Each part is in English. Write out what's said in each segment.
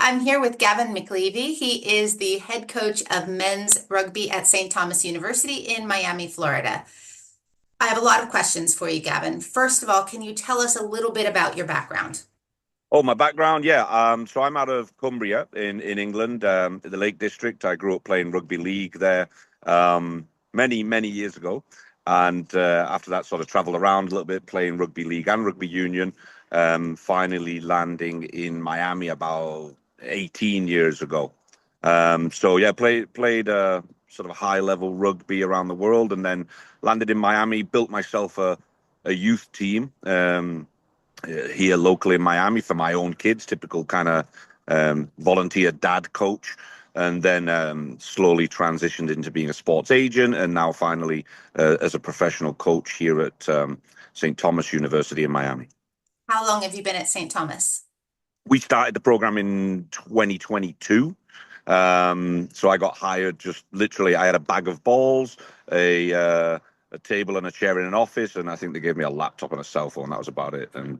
I'm here with Gavin McLeavy. He is the head coach of men's rugby at St. Thomas University in Miami, Florida. I have a lot of questions for you, Gavin. First of all, can you tell us a little bit about your background? Oh, my background, yeah. So I'm out of Cumbria in England, in the Lake District. I grew up playing rugby league there many years ago, and after that, sort of travelled around a little bit, playing rugby league and rugby union. Finally landing in Miami about 18 years ago. So yeah, played sort of high level rugby around the world, and then landed in Miami. Built myself a youth team. Here locally in Miami for my own kids, typical kind of volunteer dad coach, and then slowly transitioned into being a sports agent, and now finally as a professional coach here at St. Thomas University in Miami. How long have you been at St. Thomas? We started the program in 2022. So I got hired just literally. I had a bag of balls, a table and a chair in an office, and I think they gave me a laptop and a cell phone. That was about it, and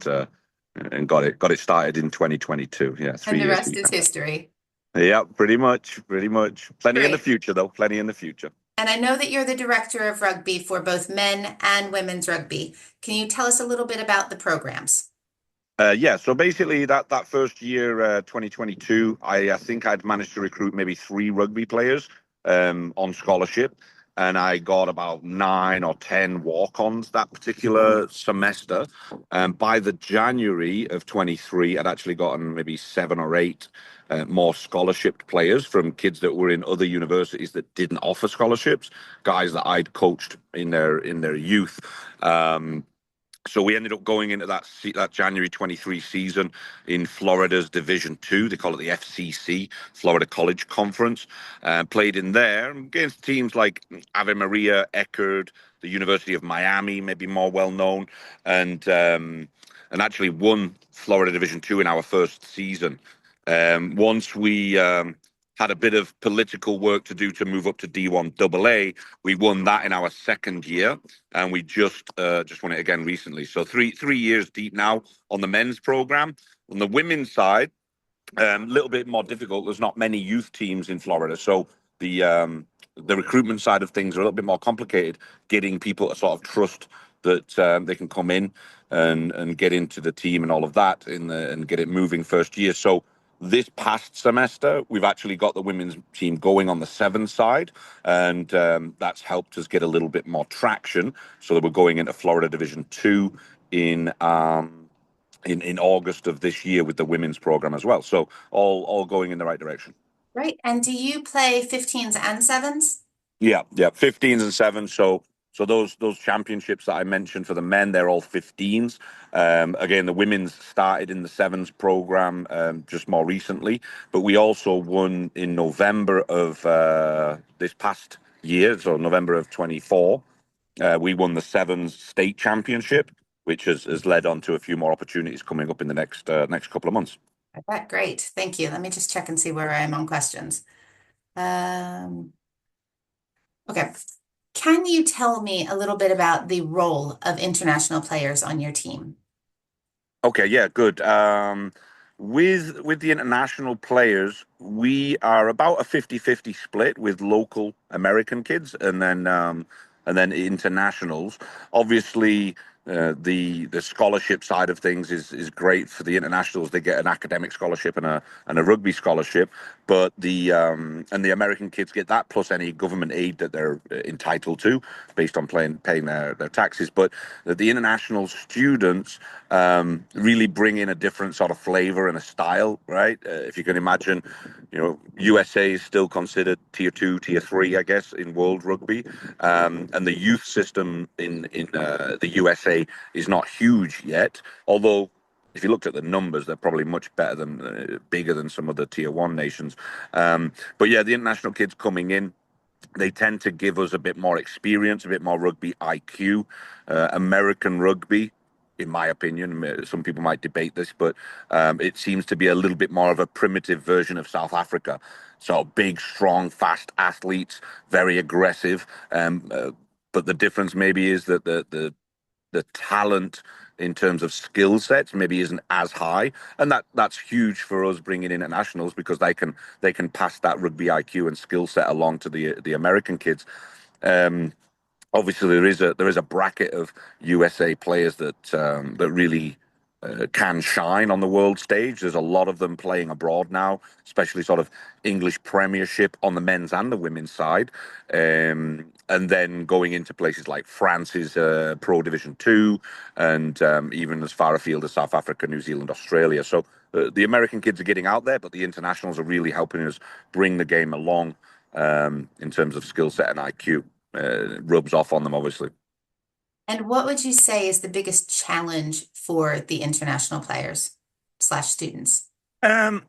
got it started in 2022. Yeah, And three the years. rest is history. Yeah, pretty much. Plenty in the Great. future, though. Plenty in the future. And I know that you're the director of rugby for both men and women's rugby. Can you tell us a little bit about the programs? Yeah, so basically that first year, 2022, I think I'd managed to recruit maybe three rugby players on scholarship, and I got about 9 or 10 walk-ons that particular semester. By the January of 23, I'd actually gotten maybe 7 or 8 more scholarship players from kids that were in other universities that didn't offer scholarships, guys that I'd coached in their youth. So we ended up going into that January 23 season in Florida's Division Two. They call it the FCC, Florida College Conference. Played in there against teams like Ave Maria, Eckerd, the University of Miami, maybe more well known, and actually won Florida Division Two in our first season. Once we had a bit of political work to do to move up to D1 AA, we won that in our second year, and we just won it again recently. So three years deep now on the men's program. On the women's side, a little bit more difficult. There's not many youth teams in Florida, so the recruitment side of things are a little bit more complicated. Getting people to sort of trust that they can come in and get into the team and all of that, and get it moving first year. So this past semester, we've actually got the women's team going on the sevens side, and that's helped us get a little bit more traction. So that we're going into Florida Division Two in August of this year with the women's program as well. So all going in the right direction. Right. And do you play 15s and sevens? Yeah, 15s and sevens. So those championships that I mentioned for the men, they're all 15s. Again, the women's started in the sevens program just more recently, but we also won in November of this past year, so November of 24. We won the sevens state championship, which has led on to a few more opportunities coming up in the next couple of months. I bet. Great. Thank you. Let me just check and see where I am on questions. Um, okay. Can you tell me a little bit about the role of international players on your team? Okay, yeah, good. With the international players, we are about a 50-50 split with local American kids and then internationals. Obviously, the scholarship side of things is great for the internationals. They get an academic scholarship and a rugby scholarship, but the American kids get that plus any government aid that they're entitled to based on paying their taxes. But the international students really bring in a different sort of flavor and a style, right? If you can imagine, USA is still considered tier two, tier three, I guess, in world rugby, and the youth system in the USA is not huge yet. Although, if you looked at the numbers, they're probably much better bigger than some of the tier one nations. But yeah, the international kids coming in, they tend to give us a bit more experience, a bit more rugby IQ. American rugby, in my opinion, some people might debate this, but it seems to be a little bit more of a primitive version of South Africa. So big, strong, fast athletes, very aggressive. But the difference maybe is that the talent in terms of skill sets maybe isn't as high, and that's huge for us bringing in internationals because they can pass that rugby IQ and skill set along to the American kids. Um, Obviously there is a bracket of USA players that really can shine on the world stage. There's a lot of them playing abroad now, especially sort of English Premiership on the men's and the women's side, and then going into places like France's Pro Division Two, and even as far afield as South Africa, New Zealand, Australia. So the American kids are getting out there, but the internationals are really helping us bring the game along in terms of skill set and IQ. Rubs off on them, obviously. And what would you say is the biggest challenge for the international players slash students? I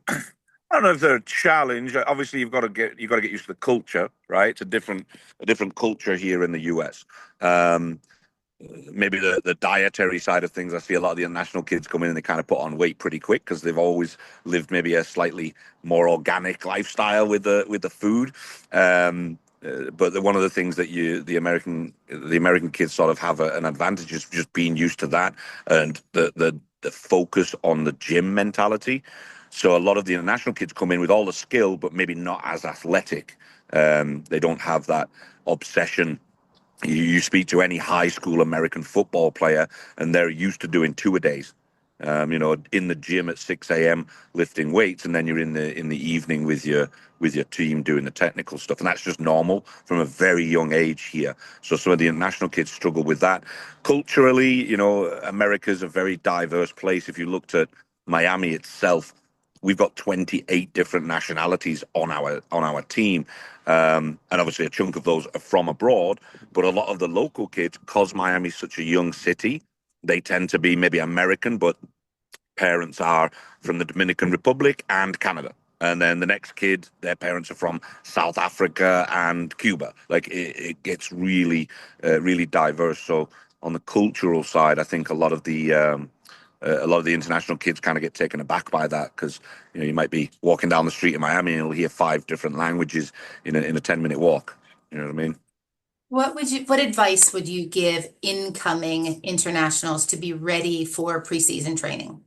don't know if they're a challenge. Obviously, you've got to get used to the culture, right? It's a different culture here in the US. Um, Maybe the dietary side of things. I see a lot of the international kids come in and they kind of put on weight pretty quick because they've always lived maybe a slightly more organic lifestyle with the food. But one of the things that the American kids sort of have an advantage is just being used to that and the focus on the gym mentality. So a lot of the international kids come in with all the skill, but maybe not as athletic. They don't have that obsession. You speak to any high school American football player, and they're used to doing two-a-days. In the gym at 6 a.m. lifting weights, and then you're in the evening with your team doing the technical stuff, and that's just normal from a very young age here. So some of the international kids struggle with that. Culturally, America's a very diverse place. If you looked at Miami itself, we've got 28 different nationalities on our team, and obviously a chunk of those are from abroad. But a lot of the local kids, because Miami's such a young city, they tend to be maybe American, but parents are from the Dominican Republic and Canada. And then the next kid, their parents are from South Africa and Cuba. Like it gets really diverse. So on the cultural side, I think a lot of the international kids kind of get taken aback by that because you might be walking down the street in Miami and you'll hear five different languages in a 10-minute walk. You know what I mean? What advice would you give incoming internationals to be ready for preseason training?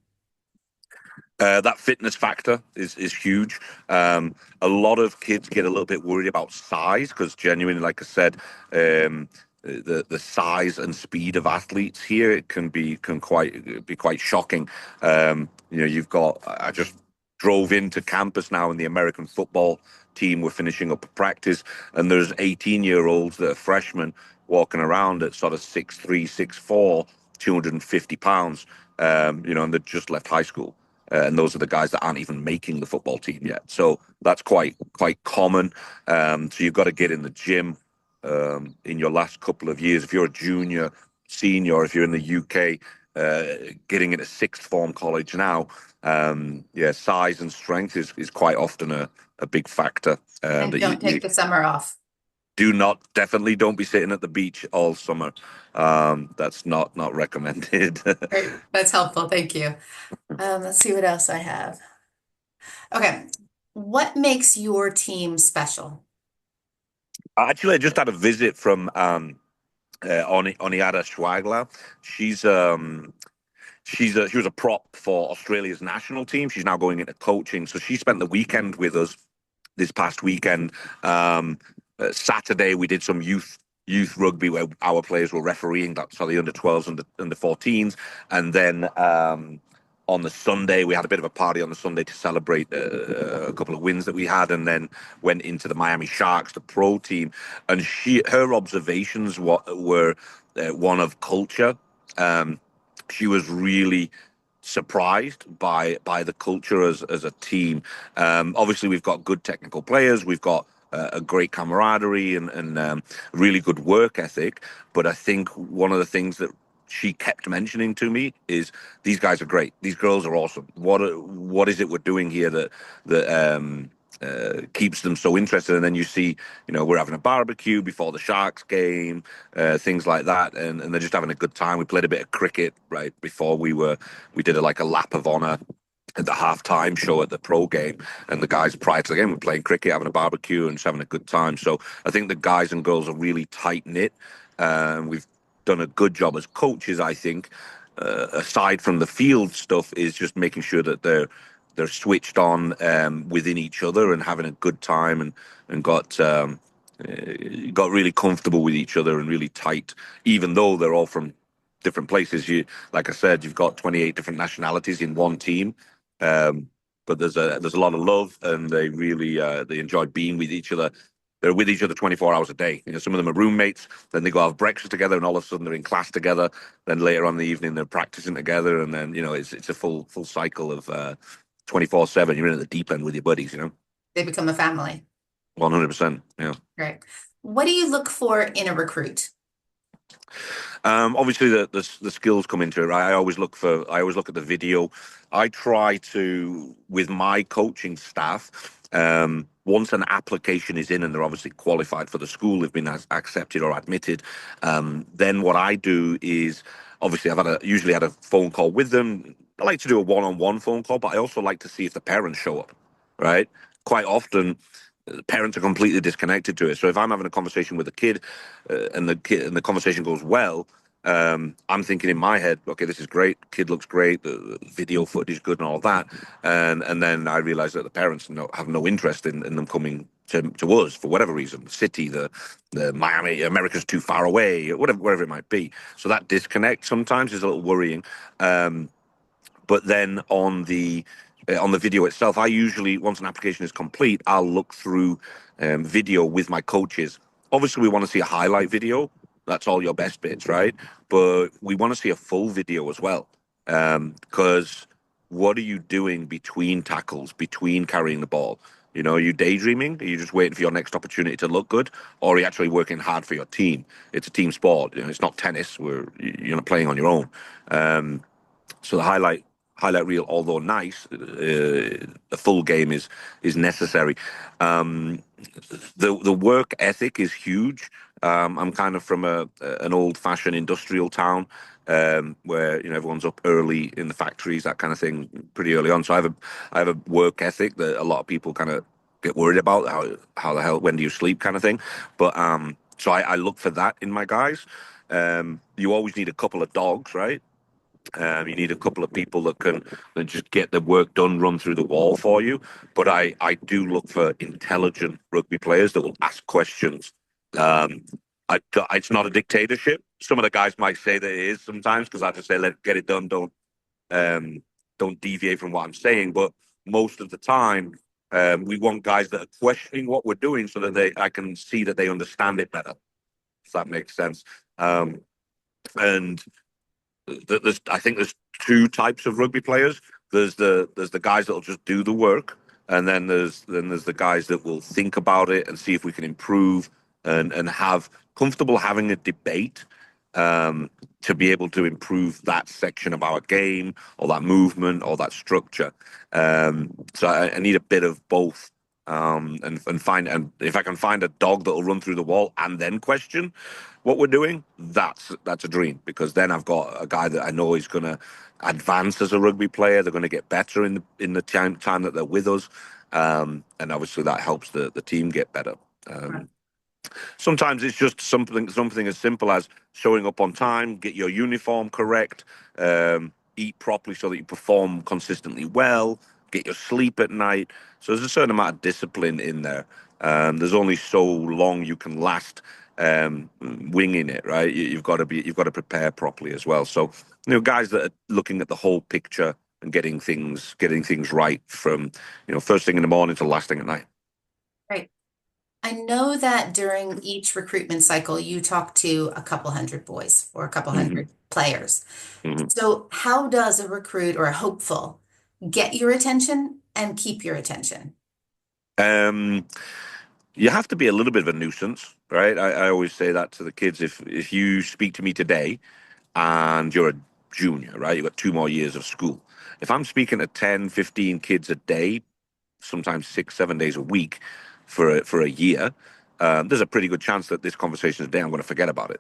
That fitness factor is huge. A lot of kids get a little bit worried about size because genuinely, like I said, the size and speed of athletes here it can be quite shocking. You've got. I just drove into campus now, and the American football team were finishing up a practice, and there's 18-year-olds that are freshmen walking around at sort of 6'3", 6'4", 250 pounds. And they just left high school and those are the guys that aren't even making the football team yet. So that's quite common. So you've got to get in the gym in your last couple of years. If you're a junior, senior, if you're in the UK, getting into sixth form college now, yeah, size and strength is quite often a big factor. And That you, don't take you the summer off. definitely don't be sitting at the beach all summer. That's not recommended. Great. That's helpful. Thank you. Let's see what else I have. Okay. What makes your team special? Actually, I just had a visit from Oniada Schweigler. She was a prop for Australia's national team. She's now going into coaching. So she spent the weekend with us this past weekend. Saturday we did some youth rugby where our players were refereeing. That's for the under 12s and the under 14s, and then on the Sunday we had a bit of a party on the Sunday to celebrate a couple of wins that we had, and then went into the Miami Sharks, the pro team, and her observations were one of culture. She was really surprised by the culture as a team. Obviously, we've got good technical players. We've got a great camaraderie and really good work ethic. But I think one of the things that she kept mentioning to me is these guys are great. These girls are awesome. What is it we're doing here that keeps them so interested? And then you see, we're having a barbecue before the Sharks game, things like that, and they're just having a good time. We played a bit of cricket right before we did like a lap of honor at the halftime show at the pro game, and the guys prior to the game were playing cricket, having a barbecue, and just having a good time. So I think the guys and girls are really tight knit. We've done a good job as coaches, I think, aside from the field stuff, is just making sure that they're switched on within each other and having a good time and got really comfortable with each other and really tight, even though they're all from different places. Like I said, you've got 28 different nationalities in one team, um, but there's a lot of love, and they really they enjoy being with each other. They're with each other 24 hours a day. Some of them are roommates. Then they go have breakfast together, and all of a sudden they're in class together. Then later on in the evening they're practicing together, and then it's a full cycle of 24/7. You're in at the deep end with your buddies. They become a family. 100%. Yeah. Right. What do you look for in a recruit? Obviously, the skills come into it, right? I always look at the video. I try to, with my coaching staff, once an application is in and they're obviously qualified for the school, they've been accepted or admitted. Then what I do is, obviously, usually had a phone call with them. I like to do a one-on-one phone call, but I also like to see if the parents show up, right? Quite often, parents are completely disconnected to it. So if I'm having a conversation with a kid, and the conversation goes well, I'm thinking in my head, okay, this is great. Kid looks great. The video footage is good and all that. And then I realize that the parents have no interest in them coming to us for whatever reason. The city, the Miami, America's too far away, whatever it might be. So that disconnect sometimes is a little worrying. But then on the video itself, I usually, once an application is complete, I'll look through video with my coaches. Obviously, we want to see a highlight video. That's all your best bits, right? But we want to see a full video as well. Because what are you doing between tackles, between carrying the ball? Are you daydreaming? Are you just waiting for your next opportunity to look good? Or are you actually working hard for your team? It's a team sport. It's not tennis where you're not playing on your own. So the highlight reel, although nice, the full game is necessary. Um, the work ethic is huge. I'm kind of from an old fashioned industrial town, where everyone's up early in the factories, that kind of thing, pretty early on. So I have a work ethic that a lot of people kind of get worried about. How the hell, when do you sleep, kind of thing. But so I look for that in my guys. You always need a couple of dogs, right? You need a couple of people that just get the work done, run through the wall for you. But I do look for intelligent rugby players that will ask questions. Um, it's not a dictatorship. Some of the guys might say that it is sometimes, because I just say, let get it done. Um, don't deviate from what I'm saying. But most of the time, we want guys that are questioning what we're doing so that I can see that they understand it better. If that makes sense. And I think there's two types of rugby players. There's the guys that'll just do the work, and then there's the guys that will think about it and see if we can improve and have comfortable having a debate, to be able to improve that section of our game or that movement or that structure. So I need a bit of both. And if I can find a dog that'll run through the wall and then question what we're doing, that's a dream, because then I've got a guy that I know is going to advance as a rugby player. They're going to get better in the time that they're with us, and obviously that helps the team get better. Um, Sometimes it's just something as simple as showing up on time, get your uniform correct, eat properly so that you perform consistently well, get your sleep at night. So there's a certain amount of discipline in there. There's only so long you can last winging it, right? You've got to prepare properly as well. So guys that are looking at the whole picture and getting things right from first thing in the morning to last thing at night. Right. I know that during each recruitment cycle, you talk to a couple hundred boys or a couple Hmm. hundred players. Hmm. So, how does a recruit or a hopeful get your attention and keep your attention? Um, you have to be a little bit of a nuisance, right? I always say that to the kids. If you speak to me today and you're a junior, right? You've got 2 more years of school. If I'm speaking to 10, 15 kids a day, sometimes 6, 7 days a week for a year, there's a pretty good chance that this conversation today I'm going to forget about it,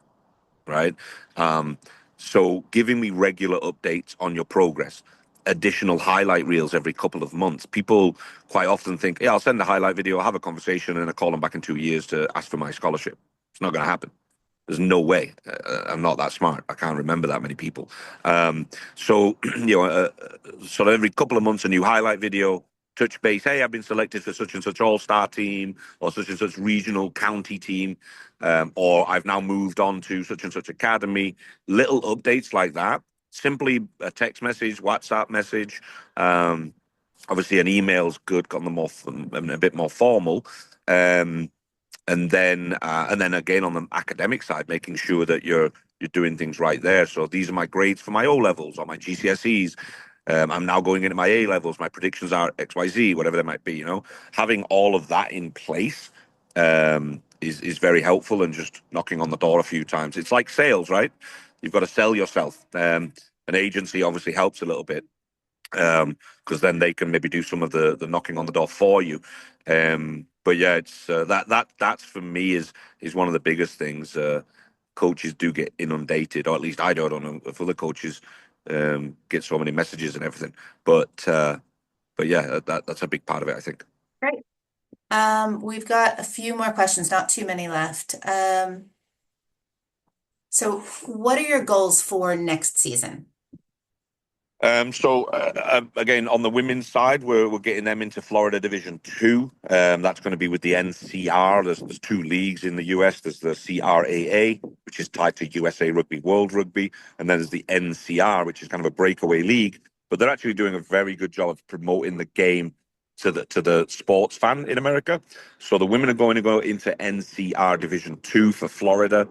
right? Um, so giving me regular updates on your progress, additional highlight reels every couple of months. People quite often think, yeah, I'll send a highlight video, I'll have a conversation, and I call them back in 2 years to ask for my scholarship. It's not going to happen. There's no way. I'm not that smart. I can't remember that many people. So, sort of every couple of months, a new highlight video, touch base. Hey, I've been selected for such and such all-star team or such and such regional county team, or I've now moved on to such and such academy. Little updates like that. Simply a text message, WhatsApp message. Obviously, an email's good, got them more a bit more formal. Um, and then again on the academic side, making sure that you're doing things right there. So these are my grades for my O levels or my GCSEs. I'm now going into my A levels. My predictions are XYZ, whatever they might be. Having all of that in place is very helpful, and just knocking on the door a few times. It's like sales, right? You've got to sell yourself. An agency obviously helps a little bit, because then they can maybe do some of the knocking on the door for you. But yeah, it's that's for me is one of the biggest things. Coaches do get inundated, or at least I do. I don't know if other coaches get so many messages and everything. But yeah, that's a big part of it, I think. Great. We've got a few more questions, not too many left. So what are your goals for next season? Again, on the women's side, we're getting them into Florida Division Two. That's going to be with the NCR. There's two leagues in the US. There's the CRAA, which is tied to USA Rugby, World Rugby, and then there's the NCR, which is kind of a breakaway league. But they're actually doing a very good job of promoting the game to the sports fan in America. So the women are going to go into NCR Division Two for Florida.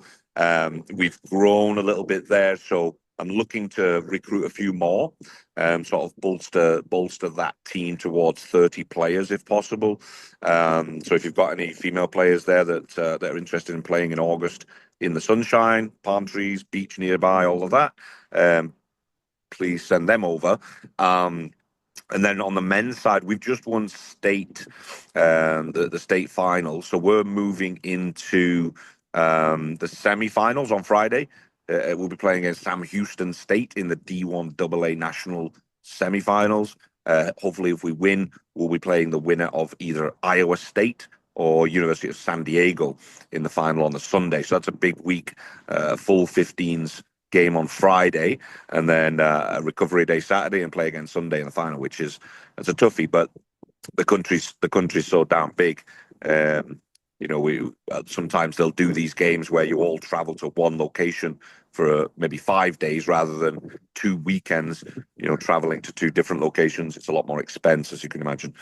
We've grown a little bit there, so I'm looking to recruit a few more, sort of bolster that team towards 30 players if possible. So if you've got any female players there that are interested in playing in August in the sunshine, palm trees, beach nearby, all of that, please send them over. And then on the men's side, we've just won state, the state finals. So we're moving into the semi-finals on Friday. We'll be playing against Sam Houston State in the D1 AA National semi-finals. Hopefully, if we win, we'll be playing the winner of either Iowa State or University of San Diego in the final on the Sunday. So that's a big week, full 15s game on Friday, and then a recovery day Saturday, and play again Sunday in the final, which is it's a toughie. But the country's so damn big. We sometimes they'll do these games where you all travel to one location for maybe 5 days rather than 2 weekends. Traveling to two different locations, it's a lot more expense, as you can imagine.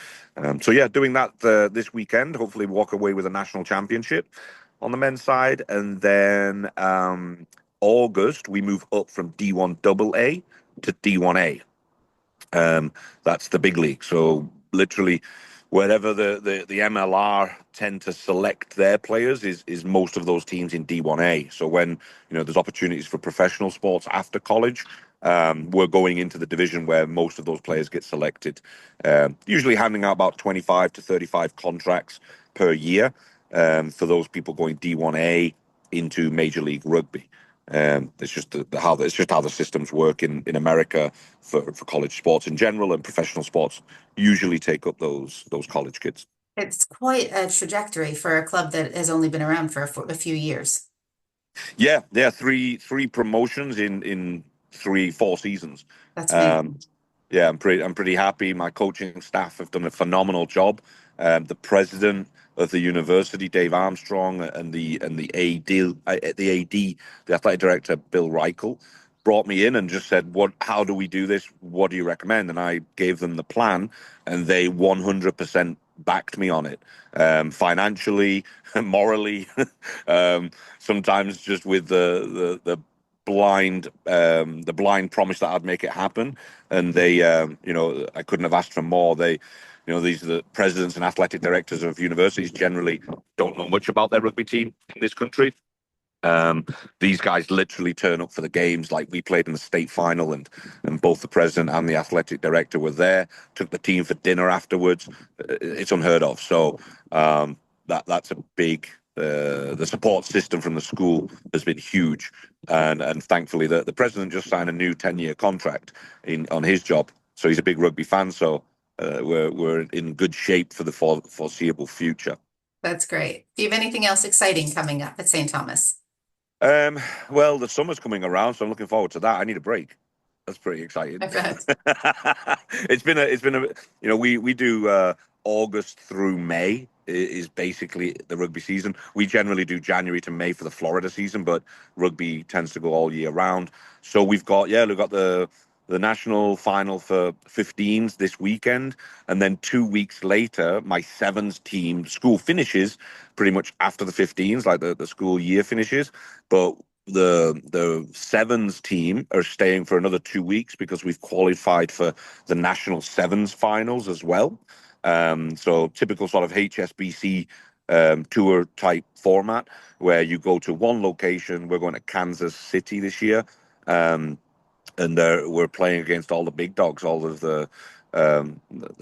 So yeah, doing that this weekend. Hopefully, walk away with a national championship on the men's side, and then August we move up from D1 AA to D1A. That's the big league. So literally, wherever the MLR tend to select their players is most of those teams in D1A. So when there's opportunities for professional sports after college, we're going into the division where most of those players get selected. Usually handing out about 25 to 35 contracts per year for those people going D1A into Major League Rugby. It's just how the systems work in America for college sports in general, and professional sports usually take up those college kids. It's quite a trajectory for a club that has only been around for a few years. Yeah, three promotions in 4 seasons. That's Um, amazing. yeah, I'm pretty happy. My coaching staff have done a phenomenal job. The president of the university, Dave Armstrong, and the the athletic director, Bill Reichel, brought me in and just said, "What? How do we do this? What do you recommend?" And I gave them the plan, and they 100% backed me on it, financially, morally, sometimes just with the blind promise that I'd make it happen. And they, I couldn't have asked for more. These are the presidents and athletic directors of universities generally don't know much about their rugby team in this country. These guys literally turn up for the games. Like, we played in the state final, and both the president and the athletic director were there. Took the team for dinner afterwards. It's unheard of. So that's a big. The support system from the school has been huge, and thankfully the president just signed a new 10-year contract on his job. So he's a big rugby fan. So we're in good shape for the foreseeable future. That's great. Do you have anything else exciting coming up at St. Thomas? Um, well, the summer's coming around, so I'm looking forward to that. I need a break. That's pretty exciting. I bet. It's been a we do August through May is basically the rugby season. We generally do January to May for the Florida season, but rugby tends to go all year round. So we've got the national final for 15s this weekend, and then 2 weeks later, my sevens team school finishes pretty much after the 15s, like the school year finishes. But the sevens team are staying for another 2 weeks because we've qualified for the national sevens finals as well. So typical sort of HSBC tour type format where you go to one location. We're going to Kansas City this year. Um, and we're playing against all the big dogs, all of the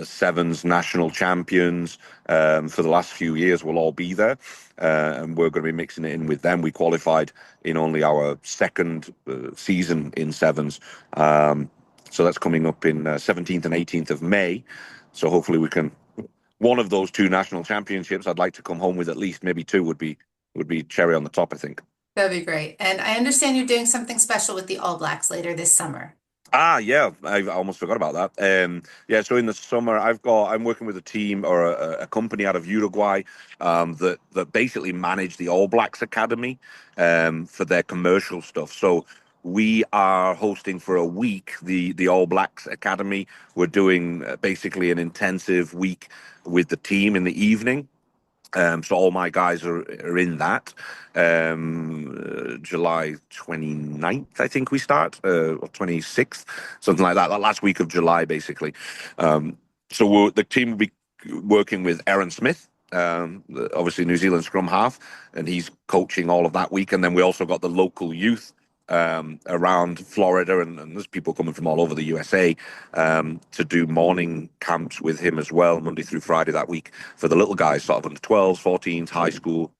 sevens national champions for the last few years. Will all be there, and we're going to be mixing it in with them. We qualified in only our second season in sevens, so that's coming up in 17th and 18th of May. So hopefully we can one of those two national championships. I'd like to come home with at least maybe two would be cherry on the top, I think. That'd be great. And I understand you're doing something special with the All Blacks later this summer. Yeah, I almost forgot about that. Yeah, so in the summer, I'm working with a team or a company out of Uruguay that basically manage the All Blacks Academy for their commercial stuff. So we are hosting for a week the All Blacks Academy. We're doing basically an intensive week with the team in the evening. So all my guys are in that. July 29th, I think we start, or 26th, something like that. That last week of July, basically. The team will be working with Aaron Smith, obviously New Zealand scrum half, and he's coaching all of that week. And then we also got the local youth around Florida, and there's people coming from all over the USA to do morning camps with him as well, Monday through Friday that week for the little guys, sort of under 12s, 14s, high school.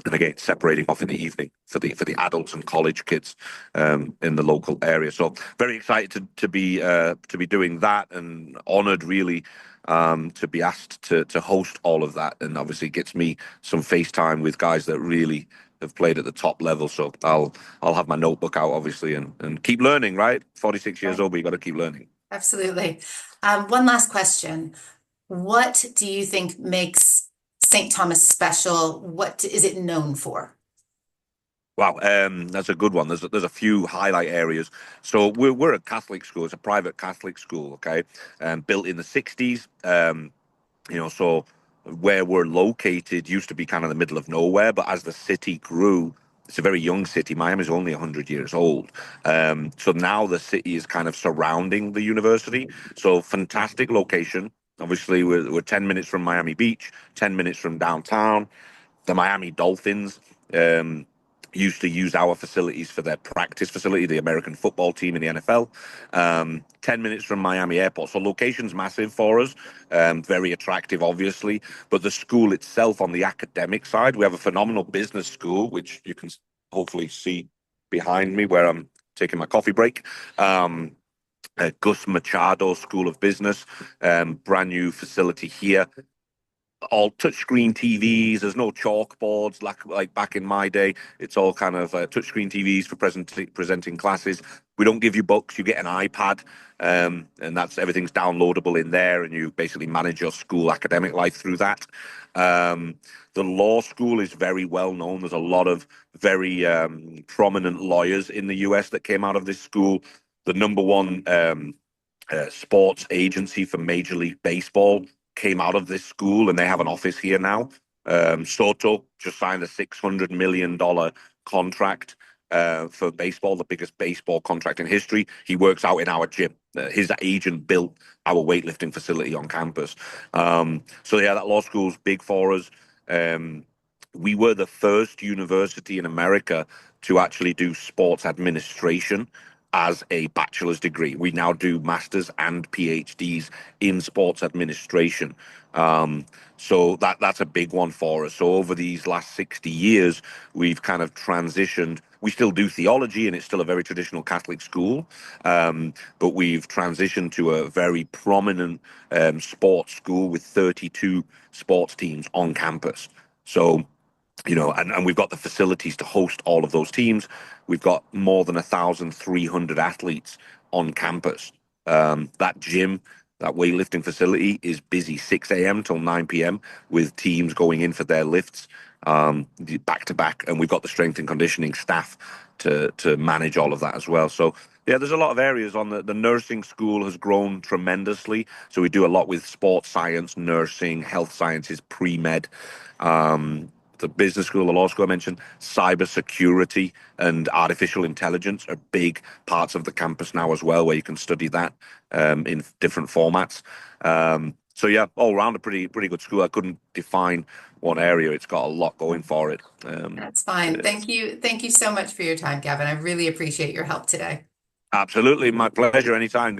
And again, separating off in the evening for the adults and college kids in the local area. So very excited to be doing that, and honoured really to be asked to host all of that, and obviously gets me some FaceTime with guys that really have played at the top level. So I'll have my notebook out obviously and keep learning. Right, 46 years Right. old, but you got to keep learning. Absolutely. One last question. What do you think makes St. Thomas special? What is it known for? Wow, that's a good one. There's a few highlight areas. So we're a Catholic school. It's a private Catholic school, okay, built in the '60s. So where we're located used to be kind of the middle of nowhere, but as the city grew, it's a very young city. Miami's only 100 years old. So now the city is kind of surrounding the university. So fantastic location. Obviously, we're 10 minutes from Miami Beach, 10 minutes from downtown. The Miami Dolphins used to use our facilities for their practice facility, the American football team in the NFL. 10 minutes from Miami Airport. So location's massive for us, very attractive, obviously. But the school itself, on the academic side, we have a phenomenal business school, which you can hopefully see behind me where I'm taking my coffee break. Gus Machado School of Business, brand new facility here, all touchscreen TVs. There's no chalkboards like back in my day. It's all kind of touchscreen TVs for presenting classes. We don't give you books. You get an iPad, and that's everything's downloadable in there, and you basically manage your school academic life through that. Um, the law school is very well known. There's a lot of very prominent lawyers in the US that came out of this school. The number one sports agency for Major League Baseball came out of this school, and they have an office here now. Soto just signed a $600 million contract for baseball, the biggest baseball contract in history. He works out in our gym. His agent built our weightlifting facility on campus. So yeah, that law school's big for us. We were the first university in America to actually do sports administration as a bachelor's degree. We now do masters and PhDs in sports administration. So that's a big one for us. So over these last 60 years, we've kind of transitioned. We still do theology, and it's still a very traditional Catholic school, but we've transitioned to a very prominent sports school with 32 sports teams on campus. So And we've got the facilities to host all of those teams. We've got more than 1,300 athletes on campus. That gym, that weightlifting facility is busy 6 a.m. till 9 p.m. with teams going in for their lifts back to back. And we've got the strength and conditioning staff to manage all of that as well. So, yeah, there's a lot of areas on the nursing school has grown tremendously. So we do a lot with sports science, nursing, health sciences, pre-med. The business school, the law school I mentioned, cyber security and artificial intelligence are big parts of the campus now as well, where you can study that in different formats. So yeah, all around a pretty good school. I couldn't define one area. It's got a lot going for it. That's fine. Thank you. Thank you so much for your time, Gavin. I really appreciate your help today. Absolutely, my pleasure. Anytime.